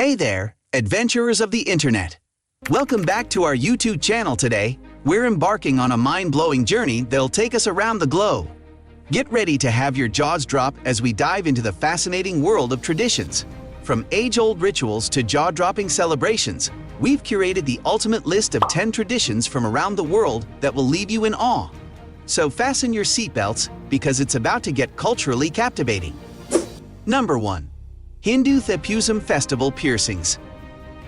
Hey there, adventurers of the internet! Welcome back to our YouTube channel today. We're embarking on a mind-blowing journey that'll take us around the globe. Get ready to have your jaws drop as we dive into the fascinating world of traditions. From age-old rituals to jaw-dropping celebrations, we've curated the ultimate list of 10 traditions from around the world that will leave you in awe. So fasten your seatbelts because it's about to get culturally captivating. Number 1. Hindu Thaipusam Festival Piercings.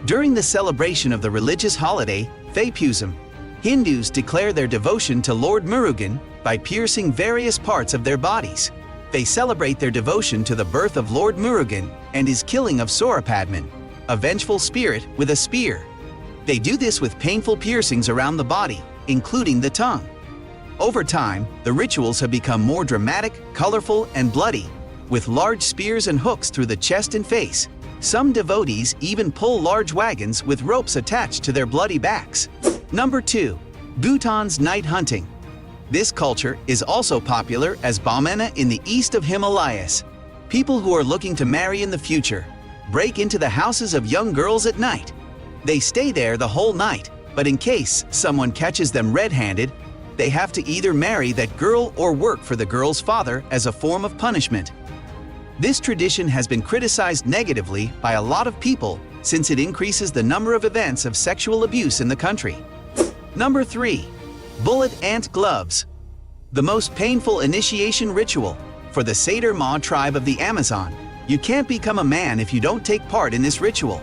During the celebration of the religious holiday, Thaipusam, Hindus declare their devotion to Lord Murugan by piercing various parts of their bodies. They celebrate their devotion to the birth of Lord Murugan and his killing of Sorapadman, a vengeful spirit with a spear. They do this with painful piercings around the body, including the tongue. Over time, the rituals have become more dramatic, colorful, and bloody, with large spears and hooks through the chest and face. Some devotees even pull large wagons with ropes attached to their bloody backs. Number 2. Guton's Night Hunting. This culture is also popular as Bamena in the east of Himalayas. People who are looking to marry in the future break into the houses of young girls at night. They stay there the whole night, but in case someone catches them red-handed, they have to either marry that girl or work for the girl's father as a form of punishment. This tradition has been criticized negatively by a lot of people since it increases the number of events of sexual abuse in the country. Number 3. Bullet Ant Gloves. The most painful initiation ritual for the Sater Ma tribe of the Amazon. You can't become a man if you don't take part in this ritual.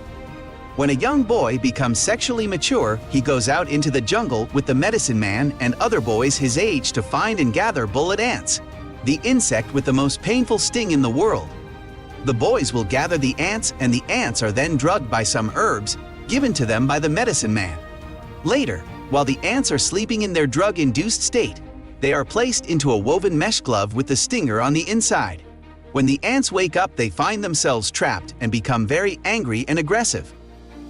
When a young boy becomes sexually mature, he goes out into the jungle with the medicine man and other boys his age to find and gather bullet ants, the insect with the most painful sting in the world. The boys will gather the ants, and the ants are then drugged by some herbs given to them by the medicine man. Later, while the ants are sleeping in their drug-induced state, they are placed into a woven mesh glove with the stinger on the inside. When the ants wake up, they find themselves trapped and become very angry and aggressive.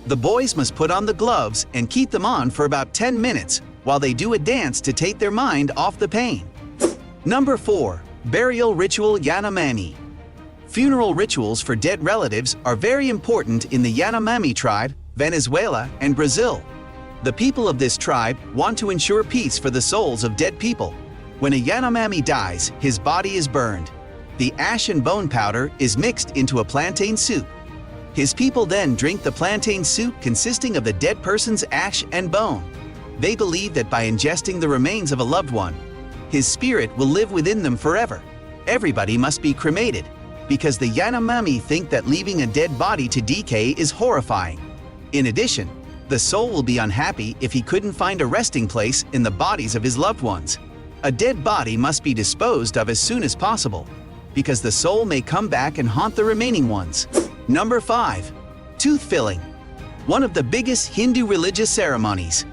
The boys must put on the gloves and keep them on for about 10 minutes while they do a dance to take their mind off the pain. Number 4. Burial Ritual Yanomami. Funeral rituals for dead relatives are very important in the Yanomami tribe, Venezuela, and Brazil. The people of this tribe want to ensure peace for the souls of dead people. When a Yanomami dies, his body is burned. The ash and bone powder is mixed into a plantain soup. His people then drink the plantain soup consisting of the dead person's ash and bone. They believe that by ingesting the remains of a loved one, his spirit will live within them forever. Everybody must be cremated, because the Yanomami think that leaving a dead body to decay is horrifying. In addition, the soul will be unhappy if he couldn't find a resting place in the bodies of his loved ones. A dead body must be disposed of as soon as possible, because the soul may come back and haunt the remaining ones. Number 5. Tooth Filling. One of the biggest Hindu religious ceremonies.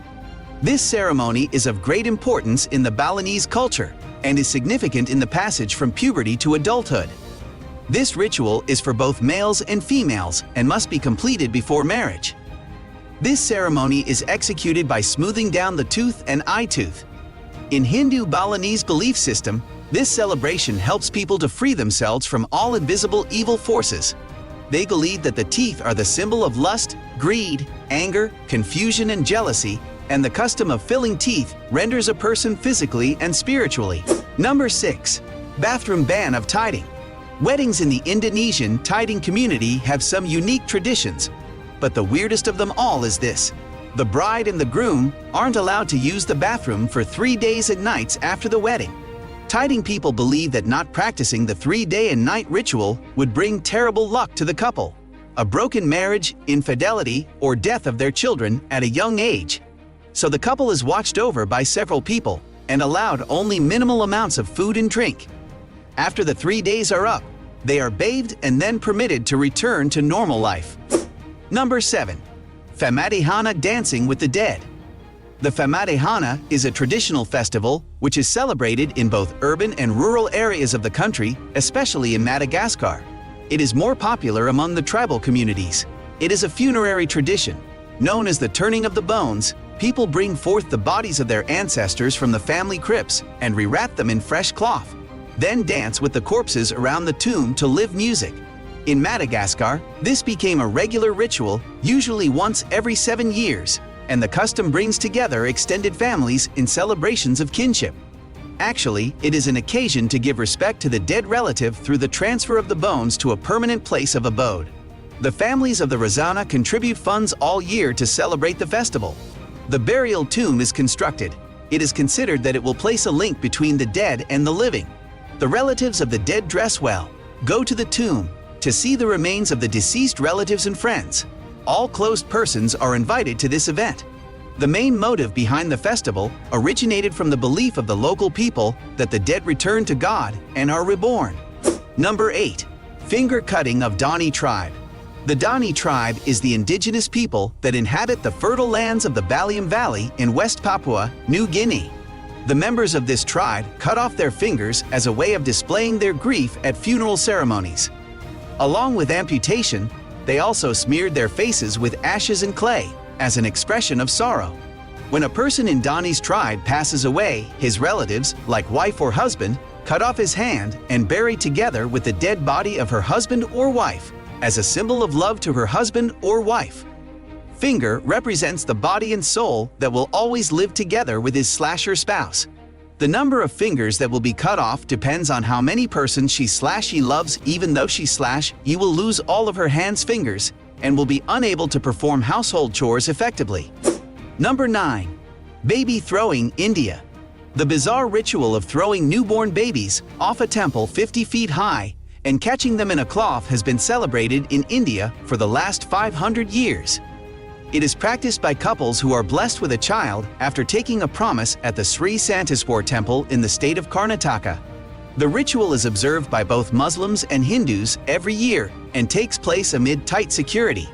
This ceremony is of great importance in the Balinese culture and is significant in the passage from puberty to adulthood. This ritual is for both males and females and must be completed before marriage. This ceremony is executed by smoothing down the tooth and eye tooth. In Hindu Balinese belief system, this celebration helps people to free themselves from all invisible evil forces. They believe that the teeth are the symbol of lust, greed, anger, confusion, and jealousy, and the custom of filling teeth renders a person physically and spiritually. Number 6. Bathroom Ban of Tiding. Weddings in the Indonesian tiding community have some unique traditions, but the weirdest of them all is this. The bride and the groom aren't allowed to use the bathroom for 3 days and nights after the wedding. Tiding people believe that not practicing the 3-day and night ritual would bring terrible luck to the couple, a broken marriage, infidelity, or death of their children at a young age. So the couple is watched over by several people and allowed only minimal amounts of food and drink. After the 3 days are up, they are bathed and then permitted to return to normal life. Number 7. Fatana Dancing with the Dead. The Fatana is a traditional festival which is celebrated in both urban and rural areas of the country, especially in Madagascar. It is more popular among the tribal communities. It is a funerary tradition. Known as the turning of the bones, people bring forth the bodies of their ancestors from the family crypts and rewrap them in fresh cloth, then dance with the corpses around the tomb to live music. In Madagascar, this became a regular ritual, usually once every 7 years, and the custom brings together extended families in celebrations of kinship. Actually, it is an occasion to give respect to the dead relative through the transfer of the bones to a permanent place of abode. The families of the Razana contribute funds all year to celebrate the festival. The burial tomb is constructed. It is considered that it will place a link between the dead and the living. The relatives of the dead dress well, go to the tomb to see the remains of the deceased relatives and friends. All closed persons are invited to this event. The main motive behind the festival originated from the belief of the local people that the dead return to God and are reborn. Number 8. Finger cutting of Donnie tribe. The Donnie tribe is the indigenous people that inhabit the fertile lands of the Baliem Valley in West Papua, New Guinea. The members of this tribe cut off their fingers as a way of displaying their grief at funeral ceremonies. Along with amputation, they also smeared their faces with ashes and clay as an expression of sorrow. When a person in Donnie's tribe passes away, his relatives, like wife or husband, cut off his hand and bury together with the dead body of her husband or wife as a symbol of love to her husband or wife. Finger represents the body and soul that will always live together with his slasher spouse. The number of fingers that will be cut off depends on how many persons she loves. Even though she will lose all of her hand's fingers and will be unable to perform household chores effectively. Number 9. Baby throwing, India. The bizarre ritual of throwing newborn babies off a temple 50 feet high and catching them in a cloth has been celebrated in India for the last 500 years. It is practiced by couples who are blessed with a child after taking a promise at the Sri Santaspur temple in the state of Karnataka. The ritual is observed by both Muslims and Hindus every year and takes place amid tight security.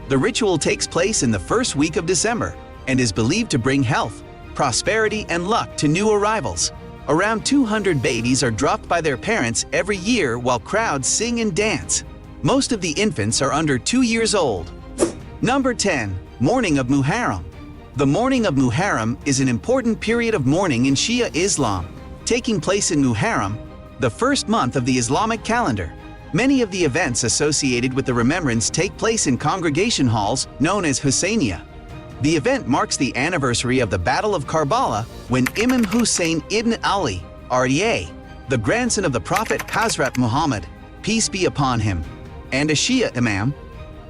The ritual takes place in the first week of December and is believed to bring health, prosperity, and luck to new arrivals. Around 200 babies are dropped by their parents every year while crowds sing and dance. Most of the infants are under 2 years old. Number 10. Morning of Muharram. The morning of Muharram is an important period of mourning in Shia Islam, taking place in Muharram, the first month of the Islamic calendar. Many of the events associated with the remembrance take place in congregation halls known as Husainiya. The event marks the anniversary of the Battle of Karbala when Imam Hussein ibn Ali, RDA, the grandson of the Prophet Hazrat Muhammad, peace be upon him, and a Shia Imam,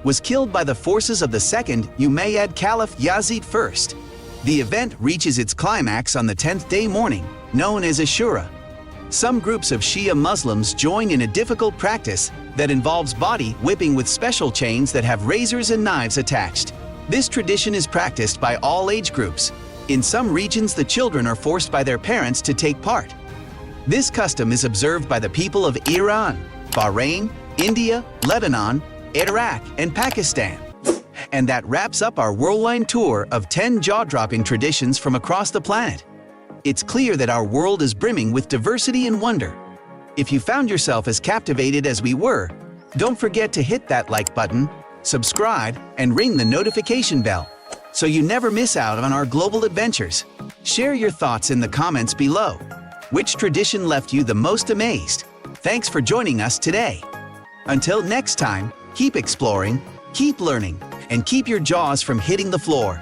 was killed by the forces of the second Umayyad Caliph Yazid I. The event reaches its climax on the 10th day morning, known as Ashura. Some groups of Shia Muslims join in a difficult practice that involves body whipping with special chains that have razors and knives attached. This tradition is practiced by all age groups. In some regions, the children are forced by their parents to take part. This custom is observed by the people of Iran, Bahrain, India, Lebanon, Iraq, and Pakistan. And that wraps up our worldwide tour of 10 jaw-dropping traditions from across the planet. It's clear that our world is brimming with diversity and wonder. If you found yourself as captivated as we were, don't forget to hit that like button, subscribe, and ring the notification bell so you never miss out on our global adventures. Share your thoughts in the comments below. Which tradition left you the most amazed? Thanks for joining us today. Until next time, keep exploring, keep learning, and keep your jaws from hitting the floor.